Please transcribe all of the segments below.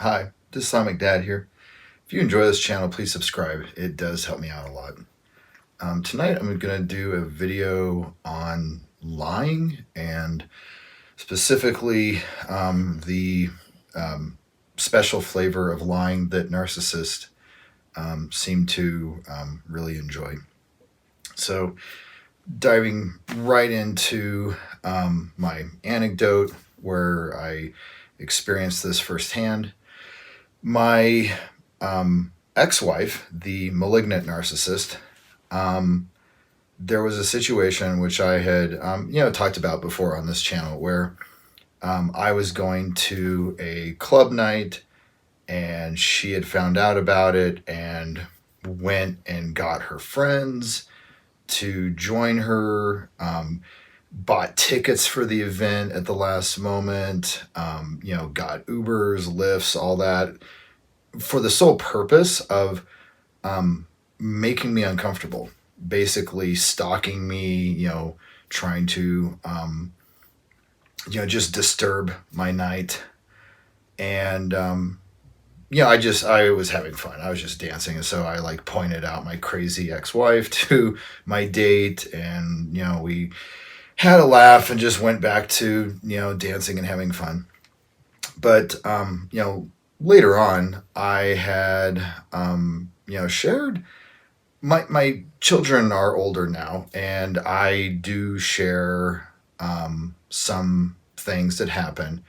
Hi, this is Sonic Dad here. If you enjoy this channel, please subscribe. It does help me out a lot. Tonight I'm going to do a video on lying and specifically the special flavor of lying that narcissists seem to really enjoy. So, diving right into my anecdote where I experienced this firsthand. My ex-wife, the malignant narcissist, there was a situation which I had, talked about before on this channel where I was going to a club night and she had found out about it and went and got her friends to join her, bought tickets for the event at the last moment, got Ubers, Lyfts, all that for the sole purpose of making me uncomfortable, basically stalking me, trying to, just disturb my night. And, I was having fun. I was just dancing. And so I like pointed out my crazy ex-wife to my date and, we had a laugh and just went back to, dancing and having fun. But, later on, I had, shared. My children are older now, and I do share some things that happen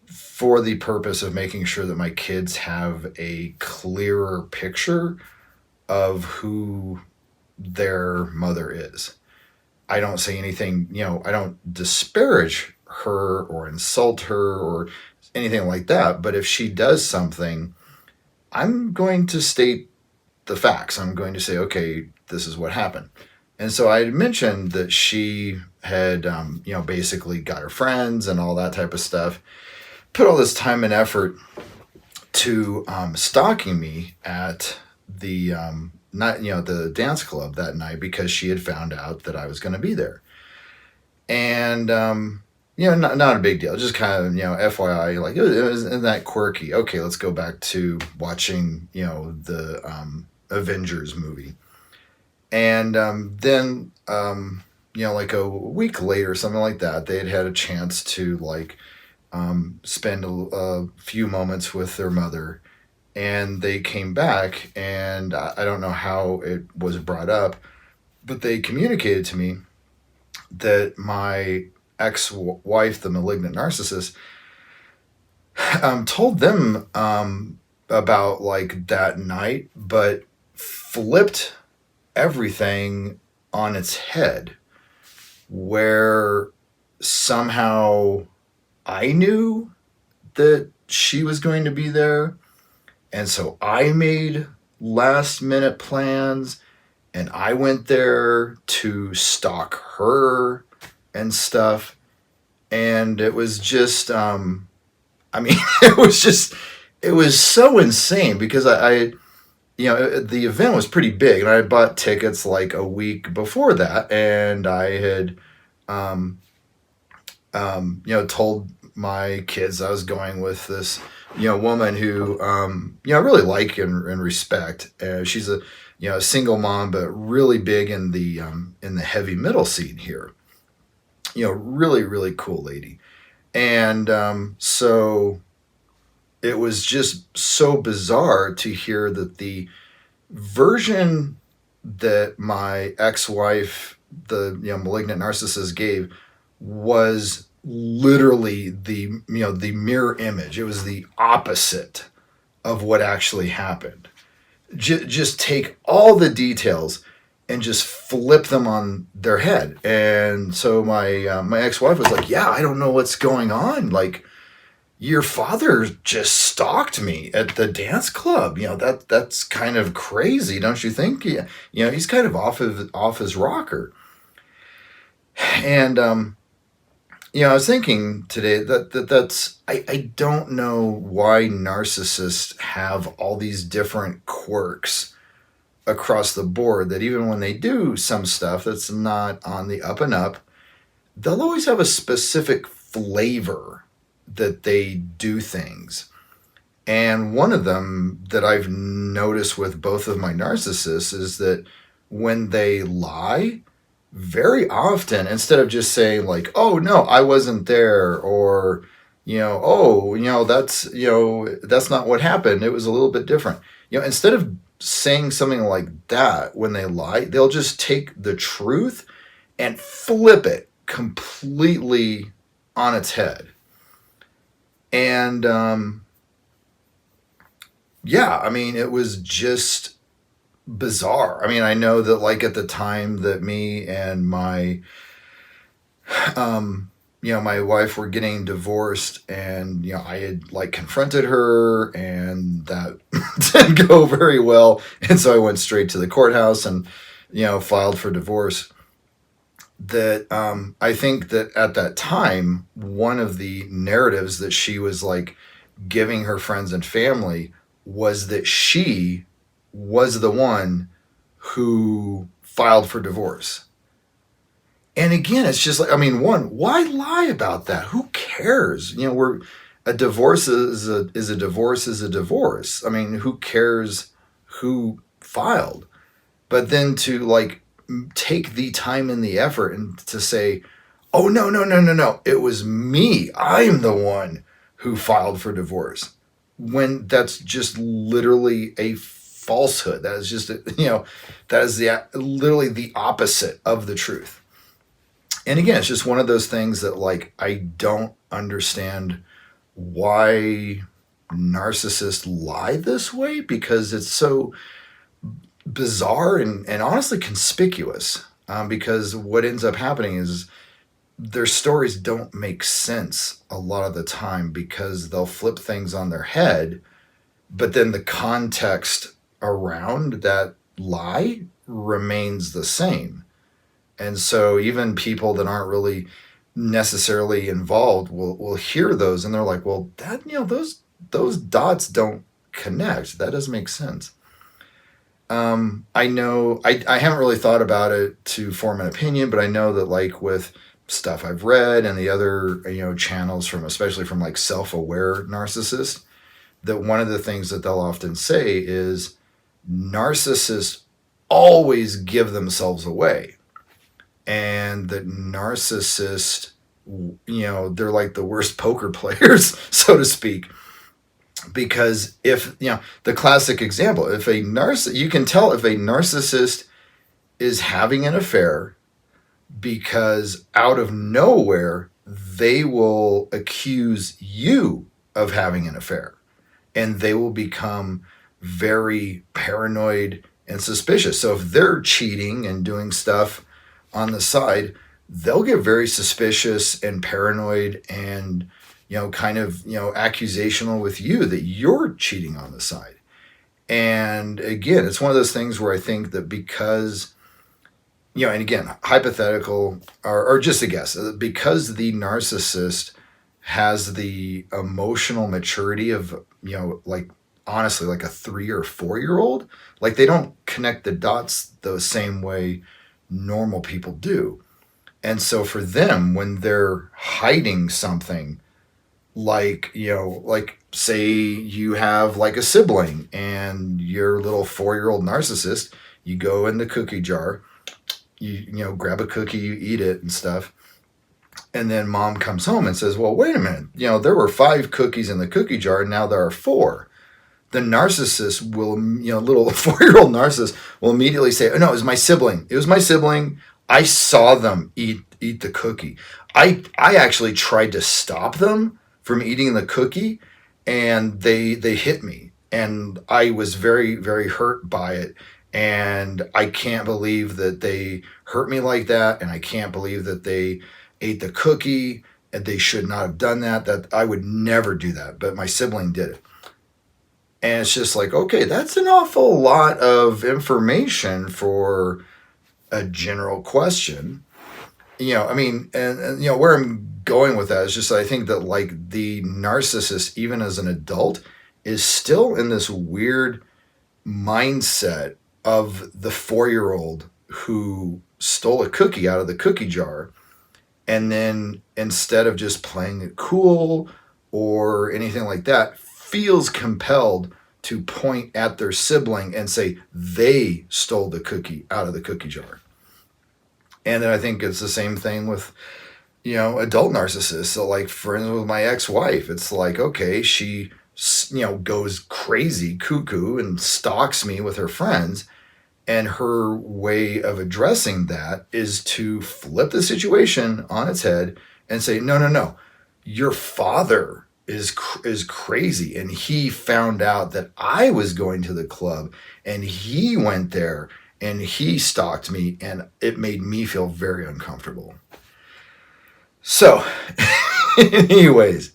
for the purpose of making sure that my kids have a clearer picture of who their mother is. I don't say anything, I don't disparage her or insult her or anything like that. But if she does something, I'm going to state the facts. I'm going to say, okay, this is what happened. And so I had mentioned that she had, basically got her friends and all that type of stuff, put all this time and effort to stalking me at the the dance club that night because she had found out that I was going to be there. And not a big deal, just kind of FYI, like isn't that quirky? Okay, let's go back to watching the Avengers movie. And then like a week later, something like that, they had a chance to spend a few moments with their mother, and they came back, and I don't know how it was brought up, but they communicated to me that my ex-wife, the malignant narcissist, told them about that night, but flipped everything on its head, where somehow I knew that she was going to be there, and so I made last minute plans, and I went there to stalk her and stuff. And it was just, it was so insane because the event was pretty big, and I bought tickets like a week before that, and I had, told my kids I was going with this, woman who, I really like and respect. She's a single mom, but really big in the heavy metal scene here. Really, really cool lady. And so it was just so bizarre to hear that the version that my ex-wife, the malignant narcissist, gave was literally the mirror image. It was the opposite of what actually happened. Just take all the details and just flip them on their head. And so my ex-wife was like, "Yeah, I don't know what's going on. Like, your father just stalked me at the dance club. That's kind of crazy, don't you think? Yeah, he's kind of off his rocker." And I was thinking today that's I don't know why narcissists have all these different quirks across the board, that even when they do some stuff that's not on the up and up, they'll always have a specific flavor that they do things. And one of them that I've noticed with both of my narcissists is that when they lie, very often, instead of just saying like, "Oh no, I wasn't there," or "Oh, that's not what happened. It was a little bit different." Instead of saying something like that when they lie, they'll just take the truth and flip it completely on its head. And yeah, I mean, it was just bizarre. I mean, I know that like at the time that me and my wife were getting divorced, and I had like confronted her, and that didn't go very well, and so I went straight to the courthouse and filed for divorce. That I think that at that time, one of the narratives that she was like giving her friends and family was that she was the one who filed for divorce. And again, it's just like, I mean, one, why lie about that? Who cares? A divorce is a divorce is a divorce. I mean, who cares who filed? But then to like take the time and the effort and to say, "Oh no, no, no, no, no. It was me. I'm the one who filed for divorce." When that's just literally a falsehood. That is just that is literally the opposite of the truth. And again, it's just one of those things that like I don't understand why narcissists lie this way, because it's so bizarre and honestly conspicuous. Because what ends up happening is their stories don't make sense a lot of the time, because they'll flip things on their head, but then the context around that lie remains the same. And so even people that aren't really necessarily involved will hear those, and they're like, "Well, that those dots don't connect. That doesn't make sense." I know I haven't really thought about it to form an opinion, but I know that like with stuff I've read and the other channels from, especially from like self-aware narcissists, that one of the things that they'll often say is narcissists always give themselves away, and that narcissists, they're like the worst poker players, so to speak. Because if the classic example, if you can tell if a narcissist is having an affair, because out of nowhere they will accuse you of having an affair, and they will become very paranoid and suspicious. So if they're cheating and doing stuff on the side, they'll get very suspicious and paranoid and kind of accusational with you that you're cheating on the side. And again, it's one of those things where I think that because and again, hypothetical or just a guess, because the narcissist has the emotional maturity of like honestly like a 3 or 4 year old, like they don't connect the dots the same way normal people do. And so for them, when they're hiding something, like like say you have like a sibling and your little 4-year-old narcissist, you go in the cookie jar, you grab a cookie, you eat it and stuff, and then mom comes home and says, "Well, wait a minute, there were 5 cookies in the cookie jar, and now there are 4." The narcissist will, little 4-year-old narcissist will immediately say, "Oh no, it was my sibling. It was my sibling. I saw them eat the cookie. I actually tried to stop them from eating the cookie, and they hit me, and I was very, very hurt by it, and I can't believe that they hurt me like that, and I can't believe that they ate the cookie, and they should not have done that. That I would never do that, but my sibling did it." And it's just like, okay, that's an awful lot of information for a general question. I mean, and where I'm going with that is just, I think that like the narcissist, even as an adult, is still in this weird mindset of the 4-year-old who stole a cookie out of the cookie jar, and then instead of just playing it cool or anything like that, feels compelled to point at their sibling and say they stole the cookie out of the cookie jar. And then I think it's the same thing with, adult narcissists. So, like, for instance, with my ex-wife, it's like, okay, she, goes crazy, cuckoo, and stalks me with her friends. And her way of addressing that is to flip the situation on its head and say, no, no, no, your father is crazy. And he found out that I was going to the club and he went there and he stalked me and it made me feel very uncomfortable. So, anyways,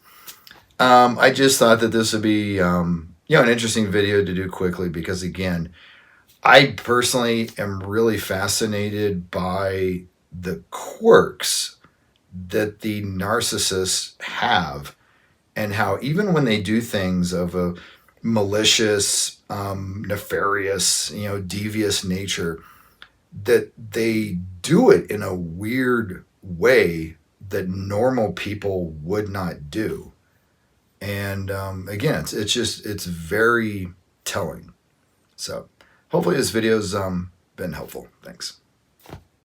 I just thought that this would be, an interesting video to do quickly because, again, I personally am really fascinated by the quirks that the narcissists have and how even when they do things of a malicious, nefarious, devious nature, that they do it in a weird way that normal people would not do. And again, it's very telling. So hopefully this video's been helpful. Thanks.